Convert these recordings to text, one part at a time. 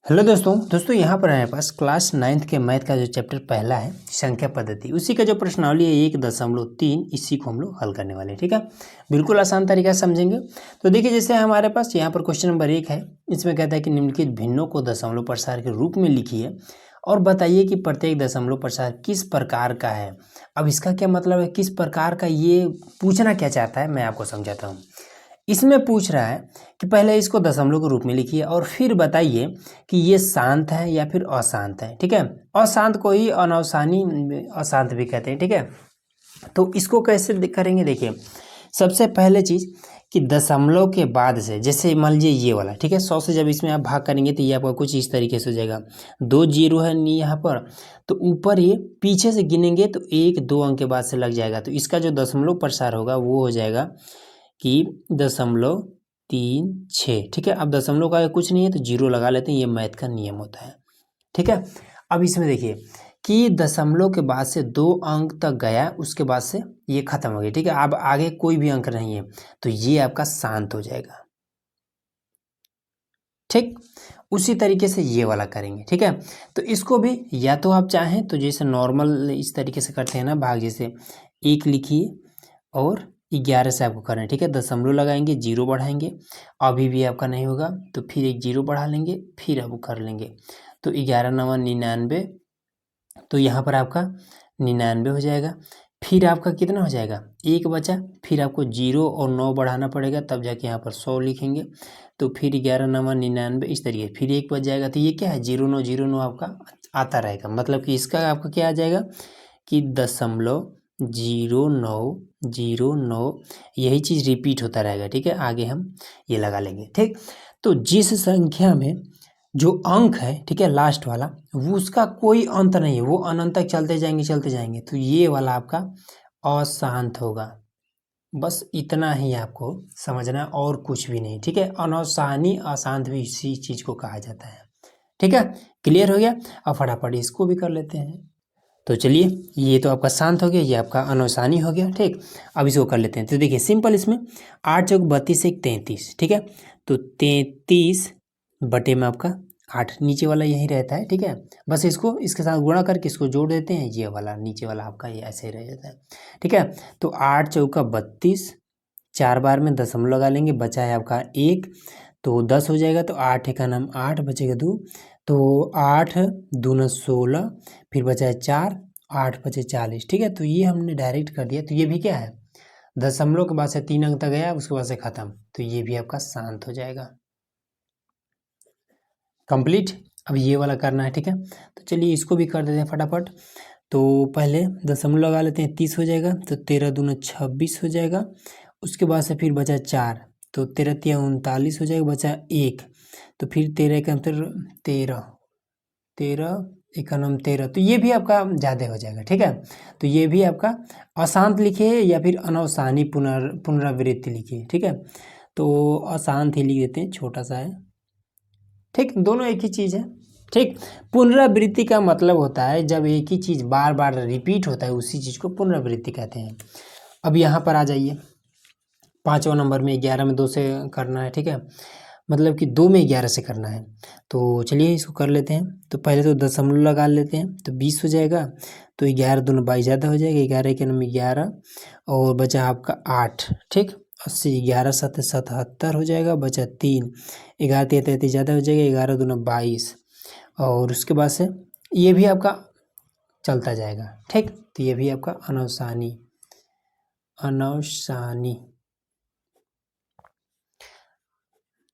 Hello दोस्तों यहाँ पर हमारे पास क्लास 9th के मैथ का जो चैप्टर पहला है संख्या पद्धति, उसी का जो प्रश्नावली है 1.3, इसी को हम लोग हल करने वाले हैं। ठीक है, बिल्कुल आसान तरीका से समझेंगे। तो देखिए, जैसे हमारे पास यहाँ पर क्वेश्चन नंबर 1 है, इसमें कहता है कि निम्नलिखित भिन्नों को दशमलव प्रसार के रूप में लिखिए और बताइए कि प्रत्येक दशमलव प्रसार किस प्रकार का है। अब इसका क्या मतलब है, किस प्रकार का, ये पूछना क्या चाहता है मैं आपको समझाता हूँ। इसमें पूछ रहा है कि पहले इसको दशमलव के रूप में लिखिए और फिर बताइए कि ये शांत है या फिर अशांत है। ठीक है, अशांत को ही अनवसानी अशांत भी कहते हैं। ठीक है, तो इसको कैसे करेंगे, देखिए सबसे पहले चीज़ कि दशमलव के बाद से, जैसे मान लीजिए ये वाला, ठीक है, 100 से जब इसमें आप भाग करेंगे तो ये आपका कुछ इस तरीके से हो जाएगा। 2 जीरो है यहाँ पर, तो ऊपर ये पीछे से गिनेंगे तो 1-2 अंक के बाद से लग जाएगा, तो इसका जो दशमलव प्रसार होगा वो हो जाएगा कि 0.36। ठीक है, अब दशमलव का कुछ नहीं है तो जीरो लगा लेते हैं, ये मैथ का नियम होता है। ठीक है, अब इसमें देखिए कि दशमलव के बाद से 2 अंक तक गया, उसके बाद से ये खत्म हो गया। ठीक है, अब आगे कोई भी अंक नहीं है तो ये आपका शांत हो जाएगा। ठीक, उसी तरीके से ये वाला करेंगे। ठीक है, तो इसको भी या तो आप चाहें तो जैसे नॉर्मल इस तरीके से करते हैं ना भाग, जैसे 1 लिखिए और 11 से आपको करना है। ठीक है, दशमलव लगाएंगे, जीरो बढ़ाएंगे, अभी भी आपका नहीं होगा तो फिर एक जीरो बढ़ा लेंगे, फिर अब कर लेंगे तो 11 9 99, तो यहाँ पर आपका 99 हो जाएगा। फिर आपका कितना हो जाएगा, 1 बचा, फिर आपको 0 और 9 बढ़ाना पड़ेगा, तब जाके यहाँ पर 100 लिखेंगे, तो फिर 11 9 99 इस तरीके, फिर 1 बच जाएगा, तो ये क्या है 0 9 आपका आता रहेगा। मतलब कि इसका आपका क्या आ जाएगा कि 0.0909, यही चीज़ रिपीट होता रहेगा। ठीक है, आगे हम ये लगा लेंगे। ठीक, तो जिस संख्या में जो अंक है, ठीक है, लास्ट वाला, वो उसका कोई अंत नहीं है, वो अनंत तक चलते जाएंगे, तो ये वाला आपका अशांत होगा। बस इतना ही आपको समझना, और कुछ भी नहीं। ठीक है, अनवसानी अशांत भी इसी चीज़ को कहा जाता है। ठीक है, क्लियर हो गया। अब फटाफट इसको भी कर लेते हैं। तो चलिए, ये तो आपका शांत हो गया, ये आपका अनवसानी हो गया। ठीक, अब इसको कर लेते हैं। तो देखिए सिंपल, इसमें 8 चौक 32 1 33। ठीक है, तो 33 बटे में आपका 8, नीचे वाला यही रहता है। ठीक है, बस इसको इसके साथ गुणा करके इसको जोड़ देते हैं, ये वाला नीचे वाला आपका ये ऐसे ही रह जाता है। ठीक है, तो 8 चौका 32, 4 बार में दशमलव लगा लेंगे, बचा है आपका 1, तो 10 हो जाएगा, तो 8 एक नाम 8 बचेगा 2, तो 8 दूना 16, फिर बचा है 4, 8 बचे 40। ठीक है, तो ये हमने डायरेक्ट कर दिया, तो ये भी क्या है, दशमलव के बाद से 3 अंक तक गया, उसके बाद से खत्म, तो ये भी आपका शांत हो जाएगा। कंप्लीट। अब ये वाला करना है। ठीक है, तो चलिए इसको भी कर देते हैं फटाफट। तो पहले दशमलव लगा लेते हैं, 30 हो जाएगा, तो 13 दूना 26 हो जाएगा, उसके बाद से फिर बचा 4, तो 13 तिया 39 हो जाएगा, बचा 1, तो फिर 13 एक अंतर 13, 13 एक नम 13, तो ये भी आपका ज़्यादा हो जाएगा। ठीक है, तो ये भी आपका अशांत लिखिए या फिर अनवसानी पुनरावृत्ति लिखिए। ठीक है, तो अशांत ही लिख देते हैं, छोटा सा है। ठीक, दोनों एक ही चीज़ है। ठीक, पुनरावृत्ति का मतलब होता है जब एक ही चीज़ बार बार रिपीट होता है, उसी चीज़ को पुनरावृत्ति कहते हैं। अब यहाँ पर आ जाइए, 5वां नंबर में 11 में 2 से करना है। ठीक है, मतलब कि 2 में 11 से करना है, तो चलिए इसको कर लेते हैं। तो पहले तो दशमलव लगा लेते हैं, तो 20 हो जाएगा, तो 11 दूना 22 ज़्यादा हो जाएगा, 11 के नंबर 11, और बचा आपका 8। ठीक, 80, 11 7 77 हो जाएगा, बचा 3, 11 33 ज़्यादा हो जाएगा, 11 दूना 22, और उसके बाद से ये भी आपका चलता जाएगा। ठीक, तो ये भी आपका अनवसानी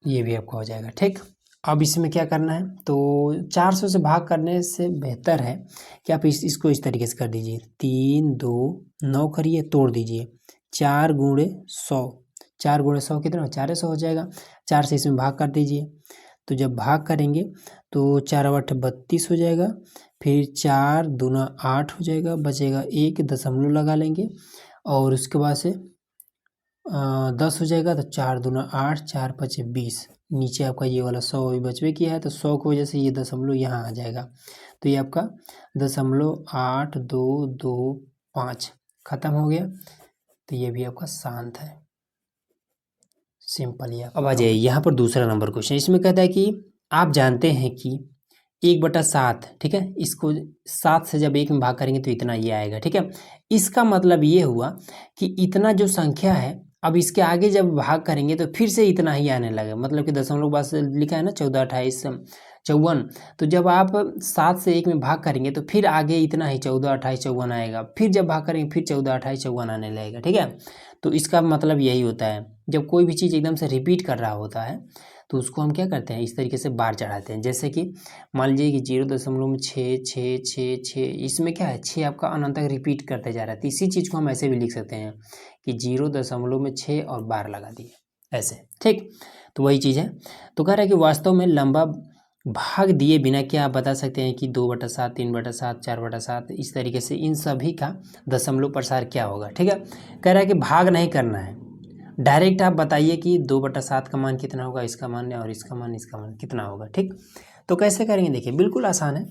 ये भी आपका हो जाएगा। ठीक, अब इसमें क्या करना है, तो 400 से भाग करने से बेहतर है कि आप इसको इस तरीके से कर दीजिए, 3 2 9 करिए, तोड़ दीजिए, 4 गुणे 100, 4 गुणे 100 कितना, 400 हो जाएगा, 4 से इसमें भाग कर दीजिए। तो जब भाग करेंगे तो 4 8 32 हो जाएगा, फिर 4 दूना 8 हो जाएगा, बचेगा 1, दशमलव लगा लेंगे, और उसके बाद से 10 हो जाएगा, तो 4 दूना 8, 4 पचे 20, नीचे आपका ये वाला 100 भी बचवे किया है, तो 100 की वजह से ये दशमलव यहाँ आ जाएगा, तो ये आपका 0.8225 खत्म हो गया, तो ये भी आपका शांत है। सिंपल ही। अब आ जाइए यहाँ पर दूसरा नंबर क्वेश्चन, इसमें कहता है कि आप जानते हैं कि 1/7, ठीक है, इसको 7 से जब 1 में भाग करेंगे तो इतना ये आएगा, ठीक है। इसका मतलब ये हुआ कि इतना जो संख्या है, अब इसके आगे जब भाग करेंगे तो फिर से इतना ही आने लगा, मतलब कि दशमलव बाद से लिखा है ना 14, 28, 54, तो जब आप 7 से 1 में भाग करेंगे तो फिर आगे इतना ही 14, 28, 54 आएगा, फिर जब भाग करेंगे फिर 14, 28, 54 आने लगेगा, ठीक है। तो इसका मतलब यही होता है, जब कोई भी चीज़ एकदम से रिपीट कर रहा होता है तो उसको हम क्या करते हैं, इस तरीके से बार चढ़ाते हैं। जैसे कि मान लीजिए कि 0.66666, इसमें क्या है, 6 आपका अनंत तक रिपीट करते जा रहा है, तो इसी चीज़ को हम ऐसे भी लिख सकते हैं कि 0.6 और बार लगा दिए ऐसे, ठीक। तो वही चीज़ है। तो कह रहा है कि वास्तव में लंबा भाग दिए बिना क्या आप बता सकते हैं कि 2/7, 3/7, 4/7, इस तरीके से इन सभी का दशमलव प्रसार क्या होगा, ठीक है। कह रहा है कि भाग नहीं करना है, डायरेक्ट आप बताइए कि 2/7 का मान कितना होगा, इसका मान और इसका मान कितना होगा, ठीक। तो कैसे करेंगे, देखिए बिल्कुल आसान है।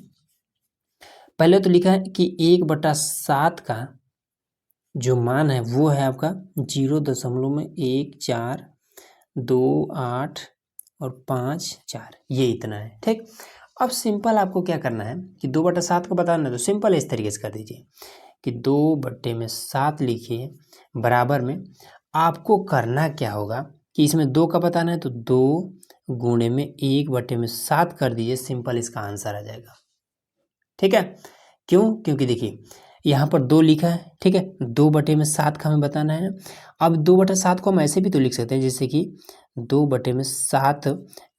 पहले तो लिखा है कि 1/7 का जो मान है वो है आपका 0.1428 और 54, ये इतना है, ठीक। अब सिंपल आपको क्या करना है कि 2/7 को बताना है, तो सिंपल इस तरीके से कर दीजिए कि 2/7 लिखिए, बराबर में आपको करना क्या होगा कि इसमें 2 का बताना है तो 2 गुणे में 1/7 कर दीजिए, सिंपल इसका आंसर आ जाएगा, ठीक है। क्यों, क्योंकि देखिए यहाँ पर 2 लिखा है, ठीक है, 2/7 का हमें बताना है। अब 2/7 को हम ऐसे भी तो लिख सकते हैं, जैसे कि 2/7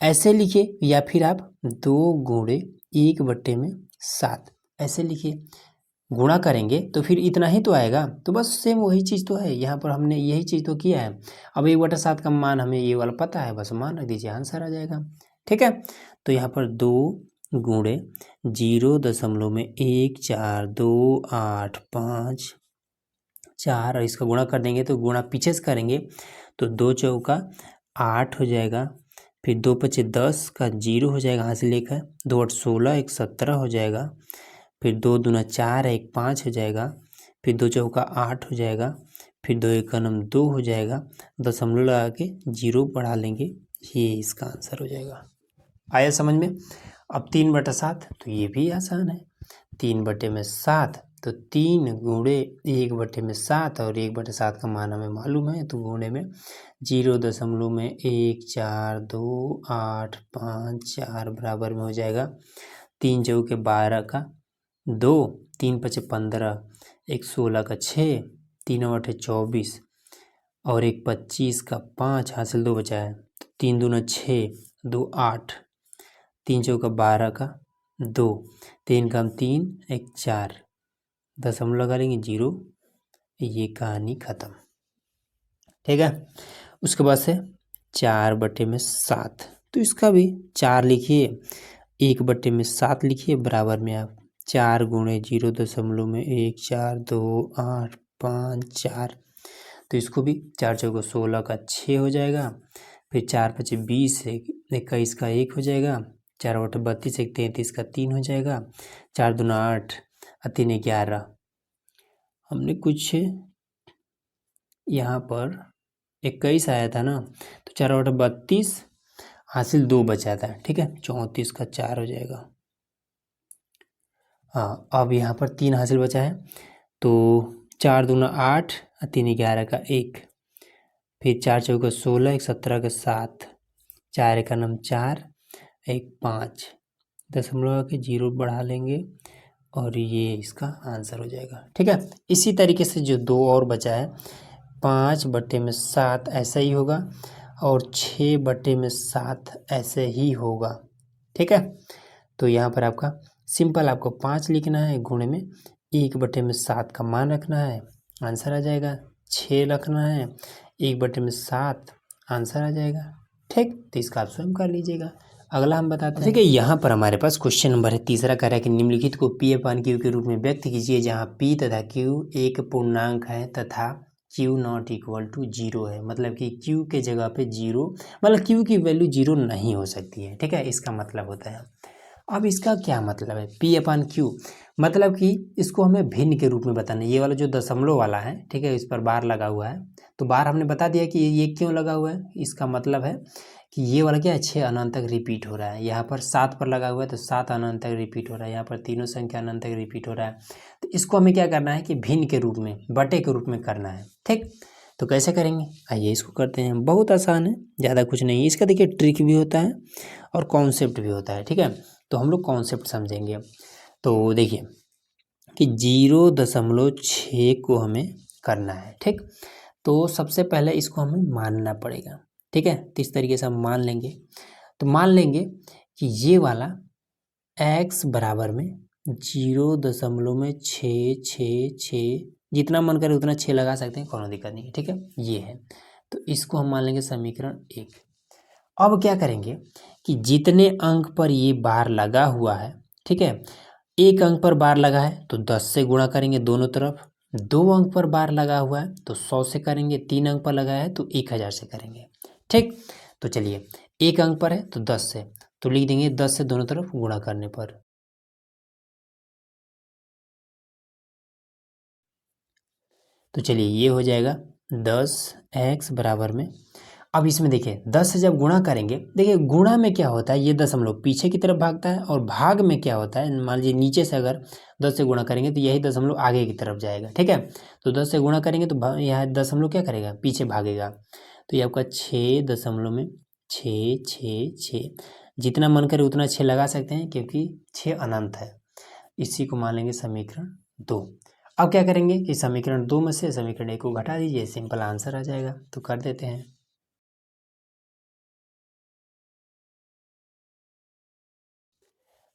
ऐसे लिखिए, या फिर आप 2 गुणे 1/7 ऐसे लिखिए। गुणा करेंगे तो फिर इतना ही तो आएगा, तो बस सेम वही चीज़ तो है, यहाँ पर हमने यही चीज़ तो किया है। अब 1/7 का मान हमें ये वाला पता है, बस मान रख दीजिए, आंसर आ जाएगा, ठीक है। तो यहाँ पर 2 गुणे 0.142854 और इसका गुणा कर देंगे, तो गुणा पीछे से करेंगे तो 2 चौका 8 हो जाएगा, फिर 2 पचे 10 का 0 हो जाएगा, यहाँ से लेकर 2 8 16, 1 17 हो जाएगा, फिर 2 दूना 4 है, 1 5 हो जाएगा, फिर 2 चौका 8 हो जाएगा, फिर 2 एक 2 हो जाएगा, दशमलव लगा के 0 बढ़ा लेंगे, ये इसका आंसर हो जाएगा। आया समझ में। अब 3/7 तो ये भी आसान है, 3/7 तो 3 गुणे 1/7 और 1/7 का मान हमें मालूम है, तो गुणे में 0.142854 बराबर में हो जाएगा 3 चौके 12 का 2, 3 पचे 15, 1 16 का 6, 3 8 24 और 1 25 का 5, हासिल 2 बचा है, 3 दूना 6, 2 8, 3 चौका 12 का 2, 3 कम 3, 1 4, दशमलव लगा लेंगे 0, ये कहानी ख़त्म, ठीक है। उसके बाद से 4/7, तो इसका भी 4 लिखिए, 1/7 लिखिए, बराबर में आप 4 गुणे 0.142854, तो इसको भी 4 चौका 16 का 6 हो जाएगा, फिर 4 पचे 20, 21 का 1 हो जाएगा, 4 बटे 32, 1 33 का 3 हो जाएगा, 4 दूना 8 और 3 11, हमने कुछ यहाँ पर 21 आया था ना, तो 4 बटे 32, हासिल 2 बचा था, ठीक है, 34 का 4 हो जाएगा। हाँ, अब यहाँ पर 3 हासिल बचा है, तो 4 दूना 8 और 3 11 का 1, फिर 4 चौका 16, 1 17 का 7, 4 एक 4, 1 5, दशमलव के 0 बढ़ा लेंगे और ये इसका आंसर हो जाएगा, ठीक है। इसी तरीके से जो 2 और बचा है, 5/7 ऐसा ही होगा और 6/7 ऐसे ही होगा, ठीक है। तो यहाँ पर आपका सिंपल आपको 5 लिखना है, गुणे में 1/7 का मान रखना है, आंसर आ जाएगा, 6 रखना है, 1/7 आंसर आ जाएगा, ठीक। तो इसका आप स्वयं कर लीजिएगा। अगला हम बताते हैं, ठीक है। यहाँ पर हमारे पास क्वेश्चन नंबर है तीसरा, कह रहा है कि निम्नलिखित को P/Q के रूप में व्यक्त कीजिए, जहाँ P तथा Q एक पूर्णांक है तथा Q नॉट इक्वल टू 0 है, मतलब कि Q के जगह पे 0, मतलब Q की वैल्यू 0 नहीं हो सकती है, ठीक है, इसका मतलब होता है। अब इसका क्या मतलब है, P/Q मतलब कि इसको हमें भिन्न के रूप में बताना है। ये वाला जो दशमलव वाला है, ठीक है, इस पर बार लगा हुआ है, तो बार हमने बता दिया कि ये क्यों लगा हुआ है, इसका मतलब है कि ये वाला क्या है 6 अनंत तक रिपीट हो रहा है, यहाँ पर 7 पर लगा हुआ है तो 7 अनंत तक रिपीट हो रहा है, यहाँ पर तीनों संख्या अनंत तक रिपीट हो रहा है। तो इसको हमें क्या करना है कि भिन्न के रूप में, बटे के रूप में करना है। ठीक, तो कैसे करेंगे, आइए इसको करते हैं। बहुत आसान है, ज़्यादा कुछ नहीं है इसका। देखिए ट्रिक भी होता है और कॉन्सेप्ट भी होता है। ठीक है, तो हम लोग कॉन्सेप्ट समझेंगे। तो देखिए कि 0.6 को हमें करना है। ठीक, तो सबसे पहले इसको हमें मानना पड़ेगा। ठीक है, तो इस तरीके से हम मान लेंगे। तो मान लेंगे कि ये वाला x बराबर में 0.666, जितना मन करे उतना 6 लगा सकते हैं, कोनो दिक्कत नहीं है। ठीक है, ये है। तो इसको हम मान लेंगे समीकरण 1। अब क्या करेंगे कि जितने अंक पर ये बार लगा हुआ है, ठीक है, एक अंक पर बार लगा है तो 10 से गुणा करेंगे दोनों तरफ। 2 अंक पर बार लगा हुआ है तो 100 से करेंगे। 3 अंक पर लगा है तो 1000 से करेंगे। ठीक, तो चलिए एक अंक पर है तो 10 से, तो लिख देंगे 10 से दोनों तरफ गुणा करने पर। तो चलिए ये हो जाएगा 10x बराबर में, अब इसमें देखिए 10 से जब गुणा करेंगे, देखिए गुणा में क्या होता है, ये दशमलव पीछे की तरफ भागता है, और भाग में क्या होता है, मान लीजिए नीचे से अगर 10 से गुणा करेंगे तो यही दशमलव आगे की तरफ जाएगा। ठीक है, तो 10 से गुणा करेंगे तो यहाँ दशमलव क्या करेगा, पीछे भागेगा। तो ये आपका 6.666, जितना मन करे उतना 6 लगा सकते हैं क्योंकि 6 अनंत है। इसी को मान लेंगे समीकरण 2। अब क्या करेंगे कि समीकरण 2 में से समीकरण 1 को घटा दीजिए, सिंपल आंसर आ जाएगा। तो कर देते हैं।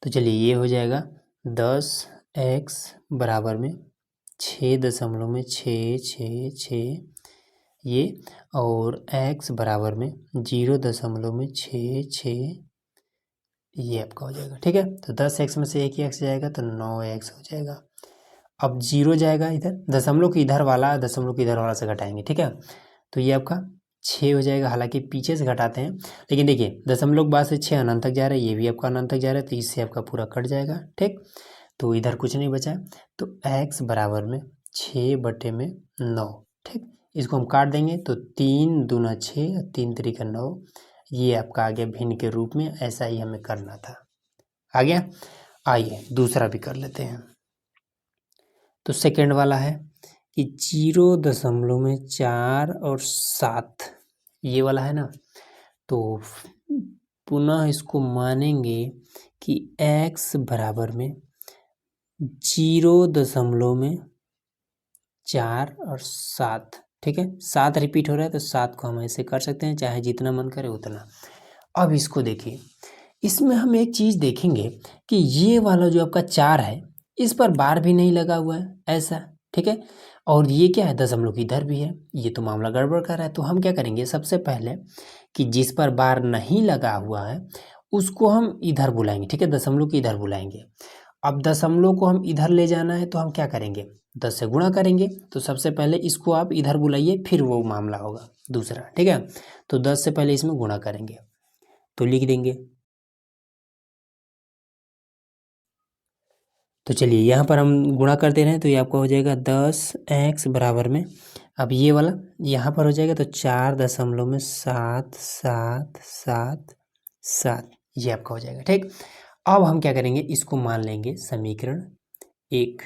तो चलिए ये हो जाएगा 10x बराबर में 6.666 ये, और x बराबर में 0.66 ये आपका हो जाएगा। ठीक है, तो 10x में से एक ही x जाएगा तो 9x हो जाएगा। अब 0 जाएगा इधर, दशमलव की इधर वाला दशमलव की इधर वाला से घटाएंगे। ठीक है, तो ये आपका 6 हो जाएगा। हालांकि पीछे से घटाते हैं, लेकिन देखिए दशमलव के बाद से 6 अनंत तक जा रहा है, ये भी आपका अनंत तक जा रहा है, तो इससे आपका पूरा कट जाएगा। ठीक, तो इधर कुछ नहीं बचा, तो x बराबर में 6/9। ठीक, इसको हम काट देंगे तो 3 दूना 6, 3 त्रिका 9, ये आपका आ गया भिन्न के रूप में। ऐसा ही हमें करना था। आ गया, आइए दूसरा भी कर लेते हैं। तो सेकेंड वाला है कि 0.4 और 7 ये वाला है ना, तो पुनः इसको मानेंगे कि x बराबर में 0.4 और 7। ठीक है, 7 रिपीट हो रहा है तो 7 को हम ऐसे कर सकते हैं, चाहे जितना मन करे उतना। अब इसको देखिए, इसमें हम एक चीज़ देखेंगे कि ये वाला जो आपका 4 है, इस पर बार भी नहीं लगा हुआ है ऐसा। ठीक है, और ये क्या है, दशमलव की इधर भी है, ये तो मामला गड़बड़ कर रहा है। तो हम क्या करेंगे, सबसे पहले कि जिस पर बार नहीं लगा हुआ है उसको हम इधर बुलाएंगे। ठीक है, दशमलव की इधर बुलाएंगे। अब दशमलव को हम इधर ले जाना है तो हम क्या करेंगे, 10 से गुणा करेंगे। तो सबसे पहले इसको आप इधर बुलाइए, फिर वो मामला होगा दूसरा। ठीक है, तो 10 से पहले इसमें गुणा करेंगे, तो लिख देंगे। तो चलिए यहाँ पर हम गुणा करते रहें तो ये आपका हो जाएगा 10x बराबर में, अब ये वाला यहाँ पर हो जाएगा तो 4.77777 ये आपका हो जाएगा। ठीक, अब हम क्या करेंगे, इसको मान लेंगे समीकरण 1।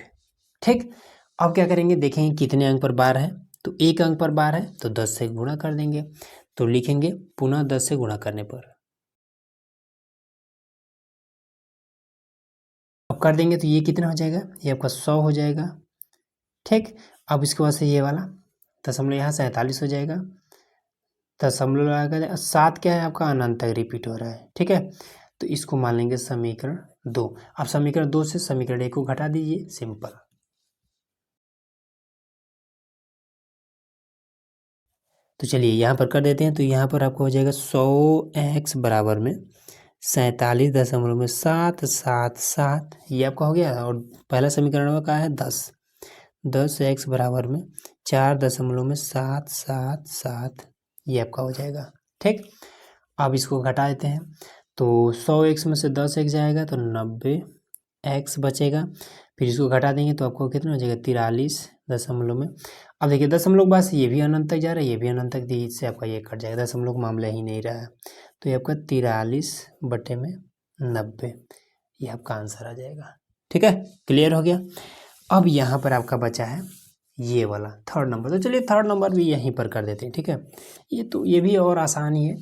ठीक, अब क्या करेंगे, देखेंगे कितने अंक पर बार है, तो एक अंक पर बार है तो 10 से गुणा कर देंगे। तो लिखेंगे पुनः 10 से गुणा करने पर, अब कर देंगे तो ये कितना हो जाएगा, ये आपका 100 हो जाएगा। ठीक, अब इसके बाद से ये वाला दशमलव यहाँ 47 हो जाएगा। दशमलव लगा 7 क्या है आपका, अनंत तक रिपीट हो रहा है। ठीक है, तो इसको मान लेंगे समीकरण 2। अब समीकरण 2 से समीकरण 1 को घटा दीजिए, सिंपल। तो चलिए यहाँ पर कर देते हैं, तो यहाँ पर आपको हो जाएगा 100x बराबर में 47.777 ये आपका हो गया। और पहला समीकरण का है 10x बराबर में 4.777 ये आपका हो जाएगा। ठीक, अब इसको घटा देते हैं, तो 100x में से 10x जाएगा तो 90x बचेगा। फिर इसको घटा देंगे तो आपको कितना हो जाएगा, 43 दशमलव में। अब देखिए दशमलव के बाद से ये भी अनंत तक जा रहा है, ये भी अनंत तक, इससे आपका ये कट जाएगा, दशमलव का मामला ही नहीं रहा है। तो ये आपका 43/90 ये आपका आंसर आ जाएगा। ठीक है, क्लियर हो गया। अब यहाँ पर आपका बचा है ये वाला थर्ड नंबर, तो चलिए थर्ड नंबर भी यहीं पर कर देते हैं। ठीक है, ये भी और आसान ही है।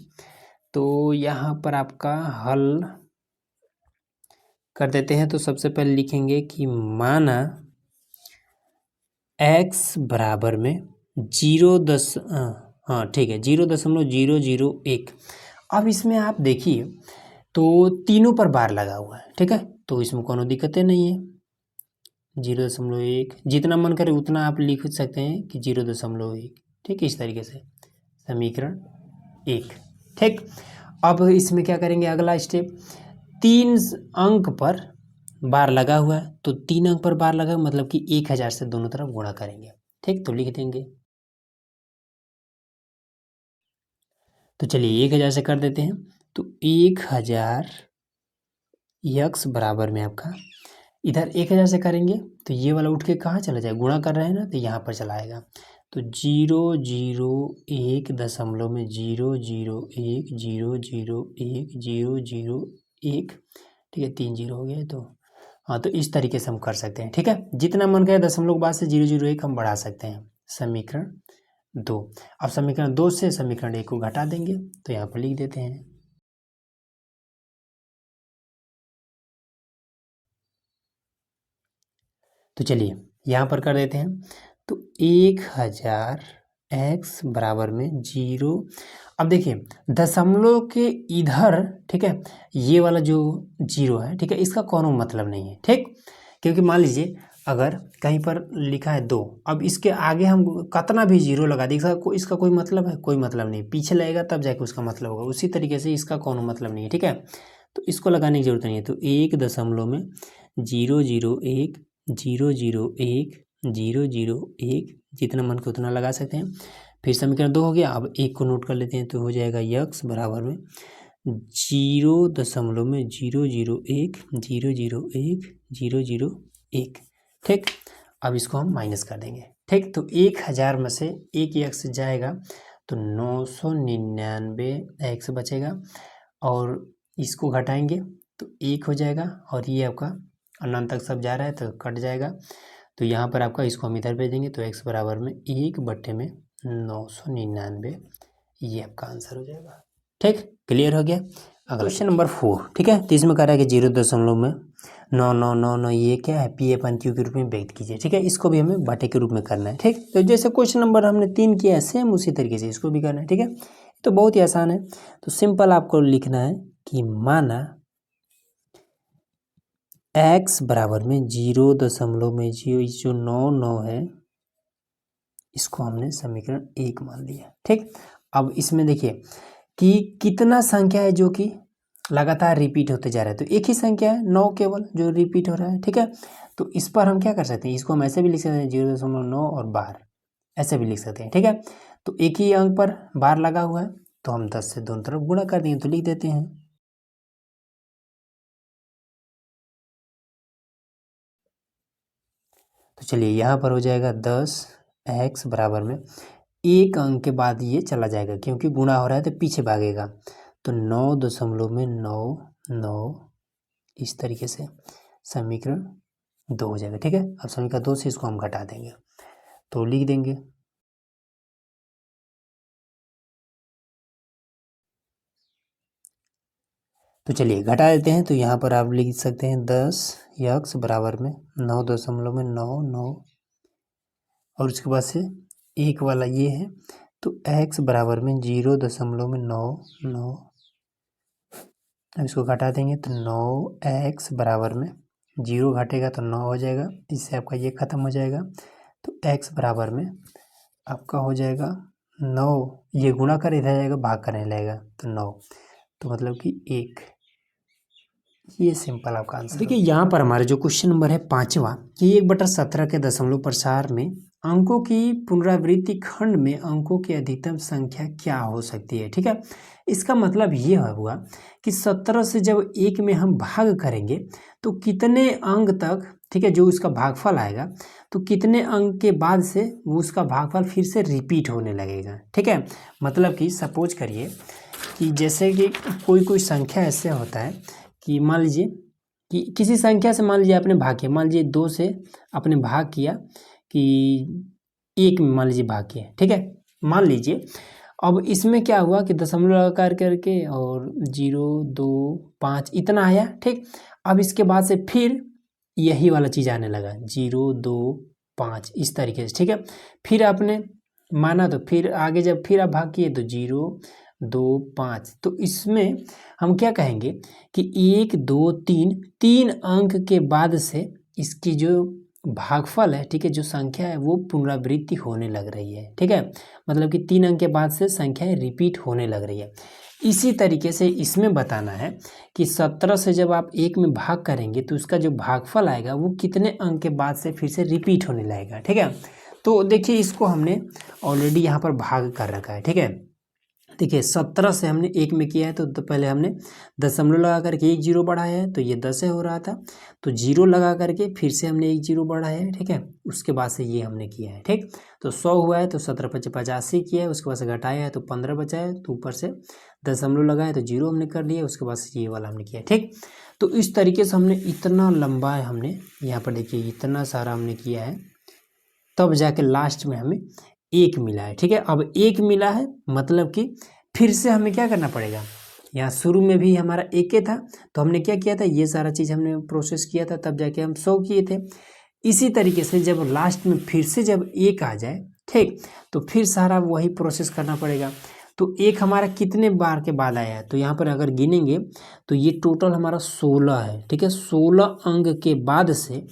तो यहाँ पर आपका हल कर देते हैं। तो सबसे पहले लिखेंगे कि माना x बराबर में 0.001। अब इसमें आप देखिए तो तीनों पर बार लगा हुआ है। ठीक है, तो इसमें कोनो दिक्कतें नहीं है। 0.1 जितना मन करे उतना आप लिख सकते हैं कि 0.1। ठीक, इस तरीके से समीकरण 1। ठीक, अब इसमें क्या करेंगे, अगला स्टेप 3 अंक पर बार लगा हुआ है, तो 3 अंक पर बार लगा मतलब कि 1000 से दोनों तरफ गुणा करेंगे। ठीक, तो लिख देंगे। तो चलिए 1000 से कर देते हैं। तो 1000 यक्स बराबर में आपका इधर 1000 से करेंगे तो ये वाला उठ के कहाँ चला जाए, गुणा कर रहे हैं ना, तो यहाँ पर चला आएगा। तो 001.001 ठीक है, 3 0 हो गया। तो हाँ, तो इस तरीके से हम कर सकते हैं। ठीक है, जितना मन करे दशमलव के बाद से 001 हम बढ़ा सकते हैं। समीकरण 2। अब समीकरण 2 से समीकरण 1 को घटा देंगे, तो यहाँ पर लिख देते हैं। तो चलिए यहाँ पर कर देते हैं। तो 1000 x बराबर में 0। अब देखिए दशमलव के इधर, ठीक है, ये वाला जो 0 है, ठीक है, इसका कोनो मतलब नहीं है। ठीक, क्योंकि मान लीजिए अगर कहीं पर लिखा है 2, अब इसके आगे हम कितना भी 0 लगा दें, इसका कोई मतलब है, कोई मतलब नहीं। पीछे लगेगा तब जाके उसका मतलब होगा। उसी तरीके से इसका कोनो मतलब नहीं है। ठीक है, तो इसको लगाने की जरूरत नहीं है। तो 1.001 001 जितना मन को उतना लगा सकते हैं। फिर समीकरण 2 हो गया। अब 1 को नोट कर लेते हैं, तो हो जाएगा यक्स बराबर में 0.001 ठीक, अब इसको हम माइनस कर देंगे। ठीक, तो 1000 में से 1 यक्स जाएगा तो 999 एक्स बचेगा, और इसको घटाएंगे तो 1 हो जाएगा, और ये आपका अनंत तक सब जा रहा है तो कट जाएगा। तो यहाँ पर आपका इसको हम इधर भेज देंगे, तो x बराबर में 1/999 ये आपका आंसर हो जाएगा। ठीक, क्लियर हो गया। अगला क्वेश्चन नंबर 4। ठीक है, तो इसमें कह रहा है कि 0.9999 ये क्या है, P/Q के रूप में व्यक्त कीजिए। ठीक है, इसको भी हमें बाटे के रूप में करना है। ठीक, तो जैसे क्वेश्चन नंबर हमने 3 किया है, सेम उसी तरीके से इसको भी करना है। ठीक है, तो बहुत ही आसान है। तो सिंपल आपको लिखना है कि माना x बराबर में 0.0 जो 99 है, इसको हमने समीकरण 1 मान लिया। ठीक, अब इसमें देखिए कि कितना संख्या है जो कि लगातार रिपीट होते जा रहा है। तो एक ही संख्या है 9 केवल जो रिपीट हो रहा है। ठीक है, तो इस पर हम क्या कर सकते हैं, इसको हम ऐसे भी लिख सकते हैं 0.9 और बार, ऐसे भी लिख सकते हैं। ठीक है, तो एक ही अंक पर बार लगा हुआ है, तो हम 10 से दोनों तरफ गुणा कर देंगे, तो लिख देते हैं। तो चलिए यहाँ पर हो जाएगा 10x बराबर में एक अंक के बाद ये चला जाएगा, क्योंकि गुणा हो रहा है तो पीछे भागेगा। तो 9.99 इस तरीके से समीकरण 2 हो जाएगा। ठीक है, अब समीकरण 2 से इसको हम घटा देंगे, तो लिख देंगे। तो चलिए घटा देते हैं। तो यहाँ पर आप लिख सकते हैं 10x बराबर में 9.99 और उसके बाद से एक वाला ये है, तो x बराबर में 0.99। अब इसको घटा देंगे तो 9x बराबर में 0 घटेगा तो 9 हो जाएगा, इससे आपका ये ख़त्म हो जाएगा। तो x बराबर में आपका हो जाएगा 9, ये गुणा कर इधर जाएगा, भाग करने लगेगा तो 9, तो मतलब कि 1। ये सिंपल आपका आंसर। देखिए यहाँ पर हमारा जो क्वेश्चन नंबर है 5वां कि 1/17 के दशमलव प्रसार में अंकों की पुनरावृत्ति खंड में अंकों की अधिकतम संख्या क्या हो सकती है। ठीक है, इसका मतलब ये हुआ कि 17 से जब 1 में हम भाग करेंगे तो कितने अंक तक, ठीक है, जो उसका भागफल आएगा, तो कितने अंक के बाद से वो उसका भागफल फिर से रिपीट होने लगेगा। ठीक है, मतलब कि सपोज करिए कि जैसे कि कोई कोई संख्या ऐसे होता है कि मान लीजिए कि किसी संख्या से मान लीजिए आपने भाग किया, मान लीजिए 2 से आपने भाग किया कि 1 में मान लीजिए भाग किया, ठीक है, मान लीजिए। अब इसमें क्या हुआ कि दशमलव लगाकर करके और 0 2 5 इतना आया, ठीक। अब इसके बाद से फिर यही वाला चीज़ आने लगा 0 2 5 इस तरीके से, ठीक है। फिर आपने माना तो फिर आगे जब फिर आप भाग किए तो 0 2 5, तो इसमें हम क्या कहेंगे कि 1 2 3 3 अंक के बाद से इसकी जो भागफल है, ठीक है, जो संख्या है वो पुनरावृत्ति होने लग रही है, ठीक है। मतलब कि 3 अंक के बाद से संख्याएं रिपीट होने लग रही है। इसी तरीके से इसमें बताना है कि 17 से जब आप 1 में भाग करेंगे तो उसका जो भागफल आएगा वो कितने अंक के बाद से फिर से रिपीट होने लगेगा, ठीक है। तो देखिए इसको हमने ऑलरेडी यहाँ पर भाग कर रखा है, ठीक है। देखिए 17 से हमने 1 में किया है तो पहले हमने दशमलव लगा करके 1 0 बढ़ाया है, तो ये 10 से हो रहा था, तो 0 लगा करके फिर से हमने 1 0 बढ़ाया है, ठीक है। उसके बाद से ये हमने किया है, ठीक। तो 100 हुआ है तो 17 × 5 = 85 किया है, उसके बाद से घटाया है तो 15 बचा है, तो ऊपर से दशमलव लगाया तो 0 हमने कर लिया, उसके बाद से ये वाला हमने किया, ठीक। तो इस तरीके से हमने इतना लंबा हमने यहाँ पर देखिए इतना सारा हमने किया है, तब जाके लास्ट में हमें 1 मिला है, ठीक है। अब 1 मिला है मतलब कि फिर से हमें क्या करना पड़ेगा, यहाँ शुरू में भी हमारा 1 था तो हमने क्या किया था, ये सारा चीज़ हमने प्रोसेस किया था, तब जाके हम 100 किए थे। इसी तरीके से जब लास्ट में फिर से जब 1 आ जाए, ठीक, तो फिर सारा वही प्रोसेस करना पड़ेगा। तो 1 हमारा कितने बार के बाद आया है, तो यहाँ पर अगर गिनेंगे तो ये टोटल हमारा 16 है, ठीक है। 16 अंक के बाद से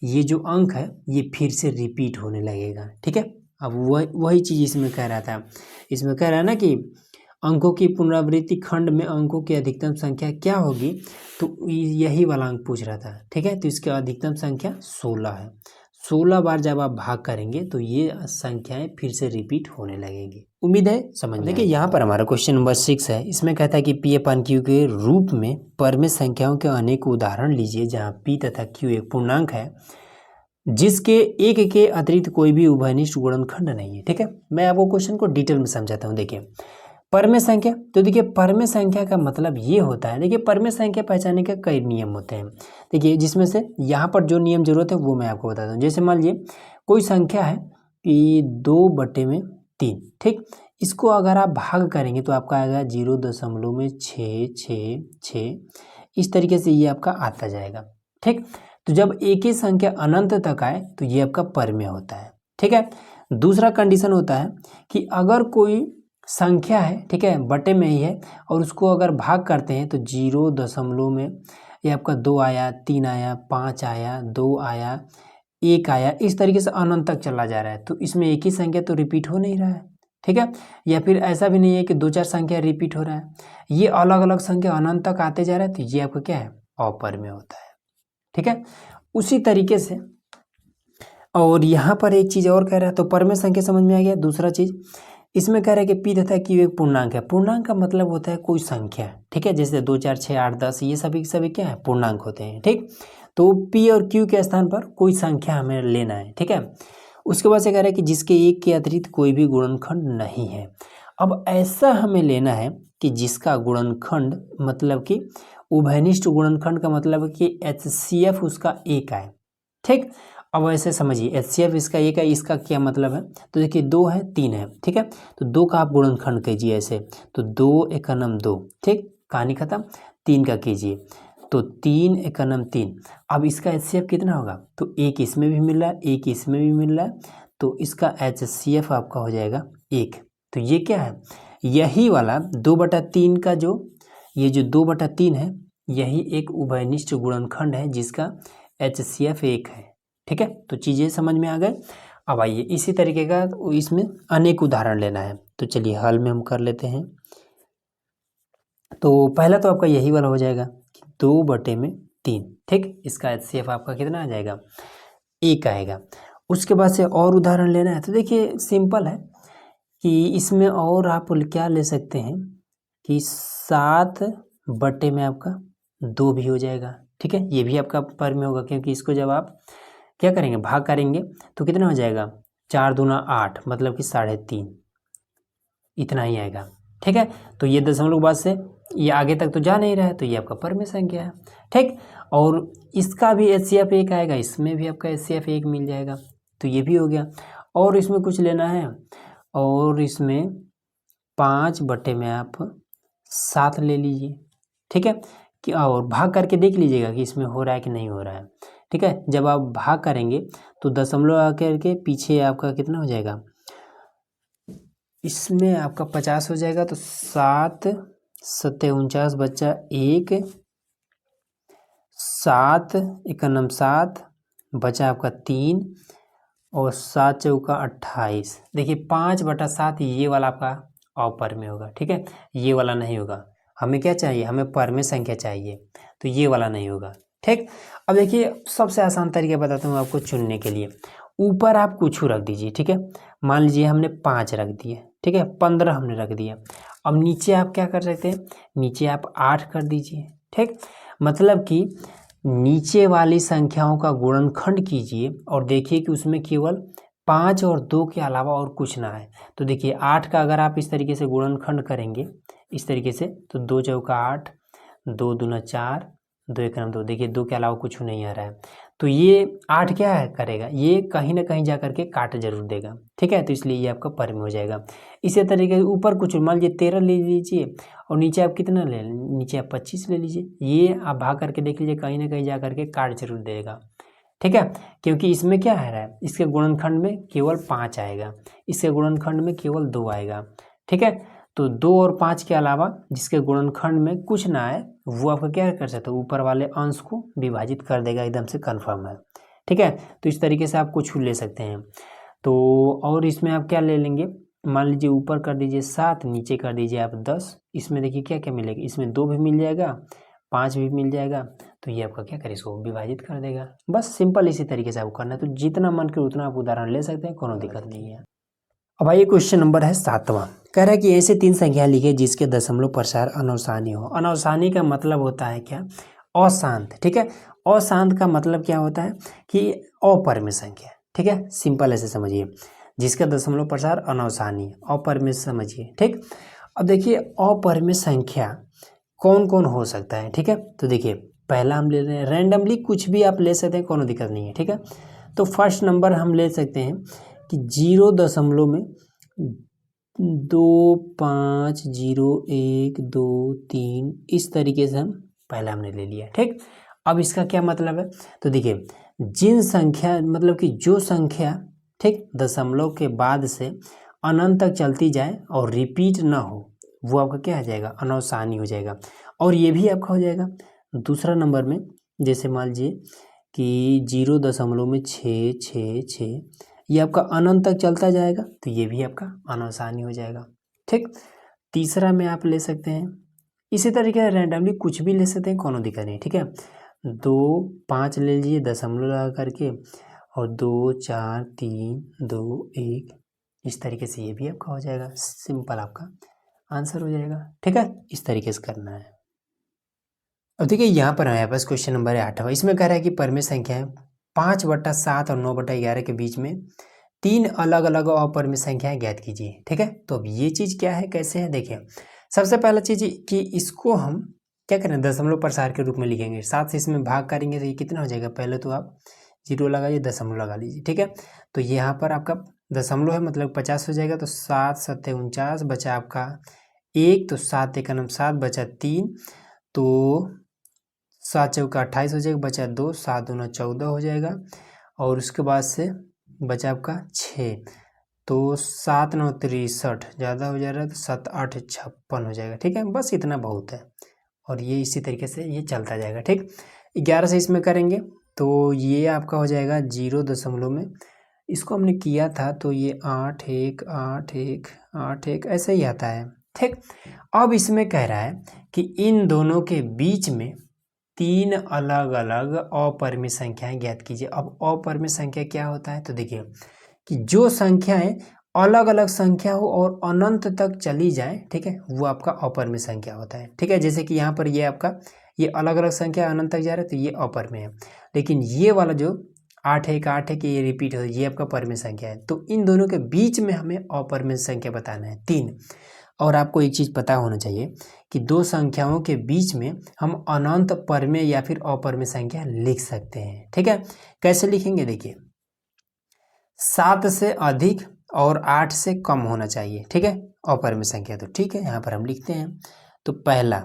ये जो अंक है ये फिर से रिपीट होने लगेगा, ठीक है। अब वही चीज़ इसमें कह रहा था, इसमें कह रहा है ना कि अंकों की पुनरावृत्ति खंड में अंकों की अधिकतम संख्या क्या होगी, तो यही वाला अंक पूछ रहा था, ठीक है। तो इसकी अधिकतम संख्या 16 है। 16 बार जब आप भाग करेंगे तो ये संख्याएं फिर से रिपीट होने लगेंगी। उम्मीद है समझ में। देखिए यहाँ पर हमारा क्वेश्चन नंबर 6 है, इसमें कहता है कि P/Q के रूप में परमेय संख्याओं के अनेक उदाहरण लीजिए जहाँ P तथा Q एक पूर्णांक है जिसके एक के अतिरिक्त कोई भी उभयनिष्ठ गुणनखंड नहीं है, ठीक है। मैं आपको क्वेश्चन को डिटेल में समझाता हूँ। देखिए परमेय संख्या, तो देखिए परमेय संख्या का मतलब ये होता है, देखिए परमेय संख्या पहचानने के कई नियम होते हैं, देखिए जिसमें से यहाँ पर जो नियम जरूरत है वो मैं आपको बताता हूँ। जैसे मान लीजिए कोई संख्या है कि 2/3, ठीक, इसको अगर आप भाग करेंगे तो आपका आएगा 0.666, इस तरीके से ये आपका आता जाएगा, ठीक। तो जब एक ही संख्या अनंत तक आए तो ये आपका परमेय होता है, ठीक है। दूसरा कंडीशन होता है कि अगर कोई संख्या है, ठीक है, बटे में ही है और उसको अगर भाग करते हैं तो 0 दशमलव में ये आपका 2 आया, 3 आया, 5 आया, 2 आया, 1 आया, इस तरीके से अनंत तक चला जा रहा है, तो इसमें एक ही संख्या तो रिपीट हो नहीं रहा है, ठीक है। या फिर ऐसा भी नहीं है कि 2-4 संख्या रिपीट हो रहा है, ये अलग अलग संख्या अनंत तक आते जा रहा है, तो ये आपका क्या है, अपरमेय होता है, ठीक है। उसी तरीके से और यहाँ पर एक चीज़ और कह रहा है, तो परमेय संख्या समझ में आ गया। दूसरा चीज़ इसमें कह रहा है कि P तथा Q एक पूर्णांक है। पूर्णांक का मतलब होता है कोई संख्या, ठीक है, जैसे 2 4 6 8 10 ये सभी क्या है, पूर्णांक होते हैं, ठीक। तो P और Q के स्थान पर कोई संख्या हमें लेना है, ठीक है। उसके बाद से कह रहा है कि जिसके एक के अतिरिक्त कोई भी गुणनखंड नहीं है। अब ऐसा हमें लेना है कि जिसका गुणनखंड मतलब कि उभयनिष्ठ गुणनखंड का मतलब कि HCF उसका एक है, ठीक। अब ऐसे समझिए HCF इसका एक है, इसका क्या मतलब है, तो देखिए 2 है 3 है, ठीक है। तो 2 का आप गुणनखंड कीजिए ऐसे, तो 2 एकनम 2, ठीक, कहानी खत्म। 3 का कीजिए तो 3 एकनम 3। अब इसका HCF कितना होगा, तो एक इसमें भी मिल रहा है, एक इसमें भी मिल रहा है, तो इसका HCF आपका हो जाएगा 1। तो ये क्या है, यही वाला 2/3 का जो ये जो 2/3 है यही एक उभयनिष्ठ गुणनखंड है जिसका HCF 1 है, ठीक है। तो चीज़ें समझ में आ गए। अब आइए इसी तरीके का इसमें अनेक उदाहरण लेना है, तो चलिए हल में हम कर लेते हैं। तो पहला तो आपका यही वाला हो जाएगा कि 2/3, ठीक, इसका HCF आपका कितना आ जाएगा, 1 आएगा। उसके बाद से और उदाहरण लेना है, तो देखिए सिंपल है कि इसमें और आप क्या ले सकते हैं कि 7/में में आपका 2 भी हो जाएगा, ठीक है। ये भी आपका परमेय होगा क्योंकि इसको जब आप क्या करेंगे, भाग करेंगे तो कितना हो जाएगा, 4 दूना 8 मतलब कि 3.5 इतना ही आएगा, ठीक है। तो ये दशमलव के बाद से ये आगे तक तो जा नहीं रहा है, तो ये आपका परमेय संख्या है। ठीक, और इसका भी HCF 1 आएगा, इसमें भी आपका HCF 1 मिल जाएगा, तो ये भी हो गया। और इसमें कुछ लेना है, और इसमें 5 बटे में आप 7 ले लीजिए। ठीक है, कि और भाग करके देख लीजिएगा कि इसमें हो रहा है कि नहीं हो रहा है। ठीक है, जब आप भाग करेंगे तो दशमलव आकर के पीछे आपका कितना हो जाएगा, इसमें आपका 50 हो जाएगा, तो 7 सत्ते 49 बच्चा 1, 7 एकनम 7 बचा आपका 3 और 7 चौका 28। देखिए 5/7 ये वाला आपका अपरमेय होगा। ठीक है, ये वाला नहीं होगा। हमें क्या चाहिए, हमें परमेय संख्या चाहिए, तो ये वाला नहीं होगा। ठीक, अब देखिए सबसे आसान तरीका बताता हूँ आपको चुनने के लिए। ऊपर आप कुछ रख दीजिए। ठीक है, मान लीजिए हमने 5 रख दिए। ठीक है, 15 हमने रख दिया। अब नीचे आप क्या कर सकते हैं, नीचे आप 8 कर दीजिए। ठीक, मतलब कि नीचे वाली संख्याओं का गुणनखंड कीजिए और देखिए कि उसमें केवल 5 और 2 के अलावा और कुछ ना है। तो देखिए 8 का अगर आप इस तरीके से गुणनखंड करेंगे इस तरीके से, तो 2 चौका 8, 2 दूना 4, 2 एकम 2, देखिए 2 के अलावा कुछ नहीं आ रहा है। तो ये 8 क्या है करेगा, ये कहीं ना कहीं जा करके काट जरूर देगा। ठीक है, तो इसलिए ये आपका परमेय हो जाएगा। इसी तरीके से ऊपर कुछ मान लीजिए 13 ले लीजिए और नीचे आप कितना ले, नीचे आप 25 ले लीजिए। ये आप भाग करके देख लीजिए, कहीं ना कहीं जा करके काट जरूर देगा। ठीक है, क्योंकि इसमें क्या है रहा है, इसके गुणनखंड में केवल 5 आएगा, इसके गुणनखंड में केवल 2 आएगा। ठीक है, तो 2 और 5 के अलावा जिसके गुणनखंड में कुछ ना आए वो आपका क्या कर सकते हो, ऊपर वाले अंश को विभाजित कर देगा, एकदम से कन्फर्म है। ठीक है, तो इस तरीके से आप कुछ ले सकते हैं। तो और इसमें आप क्या ले लेंगे, मान लीजिए ऊपर कर दीजिए 7, नीचे कर दीजिए आप 10। इसमें देखिए क्या क्या मिलेगा, इसमें 2 भी मिल जाएगा, 5 भी मिल जाएगा, तो ये आपका क्या करे, इसको विभाजित कर देगा। बस सिंपल इसी तरीके से आपको करना है। तो जितना मन करे उतना आप उदाहरण ले सकते हैं, कोई दिक्कत नहीं है। अब आइए क्वेश्चन नंबर है 7वां। कह रहा है कि ऐसे 3 संख्या लिखे जिसके दशमलव प्रसार अनवसानी हो। अनवसानी का मतलब होता है क्या, अशांत। ठीक है, अशांत का मतलब क्या होता है कि अपरमेय संख्या। ठीक है, सिंपल ऐसे समझिए, जिसका दशमलव प्रसार अनवसानी, अपरमेय समझिए। ठीक, अब देखिए अपरमेय संख्या कौन कौन हो सकता है। ठीक है, तो देखिए पहला हम ले रहे हैं रैंडमली, कुछ भी आप ले सकते हैं, कोई दिक्कत नहीं है। ठीक है, तो फर्स्ट नंबर हम ले सकते हैं कि 0 में 2, 5, 0, 1, 2, 3, इस तरीके से हम पहला हमने ले लिया। ठीक, अब इसका क्या मतलब है, तो देखिए जिन संख्या मतलब कि जो संख्या ठीक दशमलव के बाद से अनंत तक चलती जाए और रिपीट ना हो, वो आपका क्या आ जाएगा, अनवसानी हो जाएगा। और ये भी आपका हो जाएगा दूसरा नंबर में, जैसे मान लीजिए कि 0.666, ये आपका अनंत तक चलता जाएगा, तो ये भी आपका अनवसानी हो जाएगा। ठीक, तीसरा में आप ले सकते हैं इसी तरीके से रैंडमली कुछ भी ले सकते हैं, कोनो दिक्कत नहीं। ठीक है, 2, 5 ले लीजिए दशमलव लगा करके, और 2, 4, 3, 2, 1, इस तरीके से ये भी आपका हो जाएगा। सिंपल आपका आंसर हो जाएगा। ठीक है, इस तरीके से करना है। अब देखिए यहाँ पर हमारे पास क्वेश्चन नंबर है 8वां। इसमें कह रहा है कि परमेय संख्याएं 5/7 और 9/11 के बीच में 3 अलग अलग अपरमेय संख्याएं ज्ञात कीजिए। ठीक है, तो अब ये चीज़ क्या है, कैसे है, देखिए सबसे पहला चीज़ कि इसको हम क्या करें, दशमलव प्रसार के रूप में लिखेंगे। 7 से इसमें भाग करेंगे तो ये कितना हो जाएगा, पहले तो आप 0 लगाइए, दशमलव लगा लीजिए। ठीक है, तो यहाँ पर आपका दशमलव है मतलब 50 हो जाएगा, तो 7 सत्ते 49 बचा आपका 1, तो 7 एकम 7 बचा 3, तो 7 चौका 28 हो जाएगा, बचा 2, 7 दूना 14 हो जाएगा, और उसके बाद से बचा आपका 6, तो 7 9 63, ज़्यादा हो जा रहा है, तो 7 8 56 हो जाएगा। ठीक है, बस इतना बहुत है, और ये इसी तरीके से ये चलता जाएगा। ठीक, 11 से इसमें करेंगे तो ये आपका हो जाएगा 0 में, इसको हमने किया था तो ये 8 1 8 1 8 1 ऐसे ही आता है। ठीक, अब इसमें कह रहा है कि इन दोनों के बीच में 3 अलग अलग अपरमेय संख्याएं ज्ञात कीजिए। अब अपरमेय संख्या क्या होता है, तो देखिए कि जो संख्याएं अलग अलग संख्या हो और अनंत तक चली जाए, ठीक है, वो आपका अपरमेय संख्या होता है। ठीक है, जैसे कि यहाँ पर ये आपका ये अलग अलग संख्या अनंत तक जा रहा है, तो ये अपरमेय है। लेकिन ये वाला जो 8 1 8 1 ये रिपीट हो, ये आपका परमेय संख्या है। तो इन दोनों के बीच में हमें अपरमेय संख्या बताना है 3। और आपको एक चीज़ पता होना चाहिए कि दो संख्याओं के बीच में हम अनंत परमेय या फिर अपरमेय संख्या लिख सकते हैं। ठीक है, कैसे लिखेंगे देखिए, 7 से अधिक और 8 से कम होना चाहिए। ठीक है, अपरमेय संख्या। तो ठीक है, यहाँ पर हम लिखते हैं। तो पहला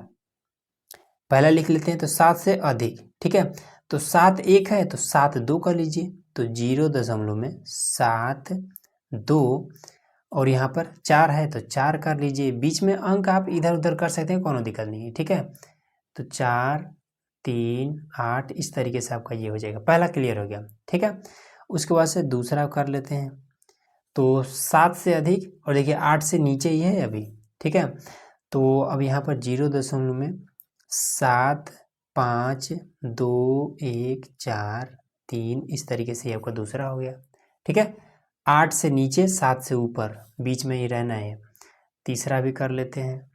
लिख लेते हैं। तो 7 से अधिक, ठीक है, तो 7 1 है तो 7 2 कर लीजिए, तो 0.72 और यहाँ पर 4 है तो 4 कर लीजिए। बीच में अंक आप इधर उधर कर सकते हैं, कोनो दिक्कत नहीं है। ठीक है, तो 4 3 8 इस तरीके से आपका ये हो जाएगा। पहला क्लियर हो गया। ठीक है, उसके बाद से दूसरा कर लेते हैं। तो 7 से अधिक और देखिए 8 से नीचे ही है अभी। ठीक है, तो अब यहाँ पर 0.7 5 2 1 4 3 इस तरीके से आपका दूसरा हो गया। ठीक है, 8 से नीचे 7 से ऊपर बीच में ही रहना है। तीसरा भी कर लेते हैं।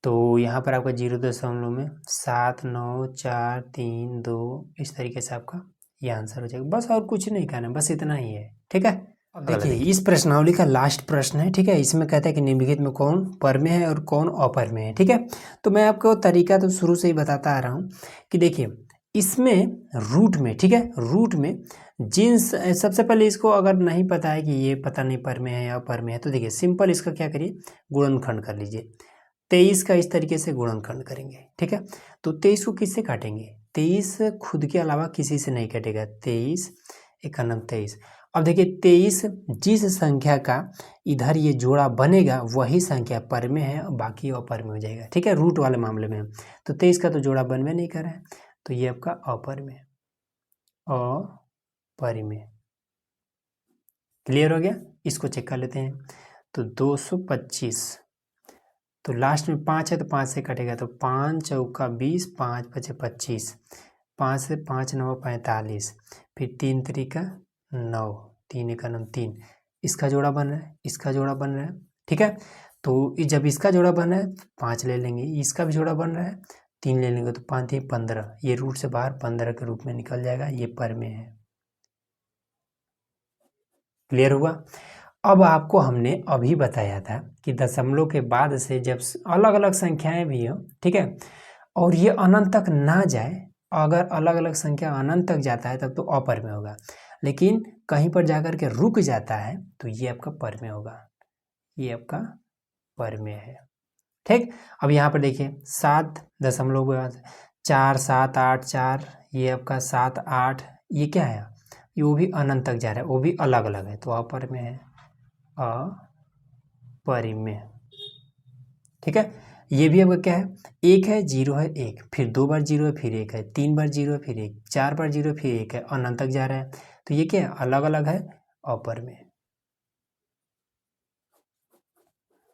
तो यहाँ पर आपका 0.7 9 4 3 2 इस तरीके से आपका ये आंसर हो जाएगा। बस और कुछ नहीं करना, बस इतना ही है। ठीक है, अब देखिए इस प्रश्नावली का लास्ट प्रश्न है। ठीक है, इसमें कहता है कि निम्नलिखित में कौन परमेय है और कौन अपरमेय है। ठीक है, तो मैं आपको तरीका तो शुरू से ही बताता आ रहा हूँ कि देखिए इसमें रूट में, ठीक है, रूट में जिन सबसे पहले इसको अगर नहीं पता है कि ये पता नहीं परमेय है या अपरमेय है, तो देखिए सिंपल इसका क्या करिए, गुणनखंड कर लीजिए। 23 का इस तरीके से गुणनखंड करेंगे। ठीक है, तो 23 को किससे काटेंगे, 23 खुद के अलावा किसी से नहीं कटेगा। 23 1 9 23। अब देखिए 23 जिस संख्या का इधर ये जोड़ा बनेगा वही संख्या परमेय है, बाकी अपरमेय हो जाएगा। ठीक है, रूट वाले मामले में तो 23 का तो जोड़ा बनवे नहीं कर रहा है, तो ये आपका अपरमेय अपरिमेय। क्लियर हो गया, इसको चेक कर लेते हैं। तो 225, तो लास्ट में 5 है तो 5 से कटेगा, तो 5 चौका 20 5 5 25, 5 से 5 9 45, फिर 3 तरीका 9 3 1 9 3, इसका जोड़ा बन रहा है, इसका जोड़ा बन रहा है। ठीक है, तो जब इसका जोड़ा बन रहा है तो 5 ले लेंगे, इसका भी जोड़ा बन रहा है 3 ले लेंगे, तो 5 3 15, ये रूट से बाहर 15 के रूप में निकल जाएगा, ये परमेय है। क्लियर हुआ। अब आपको हमने अभी बताया था कि दशमलव के बाद से जब अलग अलग संख्याएं भी हो, ठीक है, और ये अनंत तक ना जाए, अगर अलग अलग संख्या अनंत तक जाता है तब तो अपरमेय होगा, लेकिन कहीं पर जाकर के रुक जाता है तो ये आपका परमेय होगा, ये आपका परमेय है। ठीक, अब यहाँ पर देखिए 7.4 7 8 4, ये आपका 7 8, ये क्या है, ये वो भी अनंत तक जा रहा है, वो भी अलग अलग है, तो अपरमेय है, अपरिमेय। ठीक है, ये भी आपका क्या है, 1 है 0 है 1, फिर 2 बार 0 है फिर 1 है, 3 बार 0 है फिर 1, 4 बार 0 है फिर 1 है, अनंत तक जा रहा है, तो ये क्या है, अलग अलग है, अपरिमेय।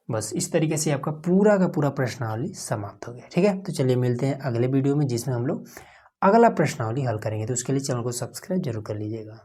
बस इस तरीके से आपका पूरा का पूरा प्रश्नावली समाप्त हो गया। ठीक है, तो चलिए मिलते हैं अगले वीडियो में जिसमें हम लोग अगला प्रश्नावली हल करेंगे। तो उसके लिए चैनल को सब्सक्राइब जरूर कर लीजिएगा।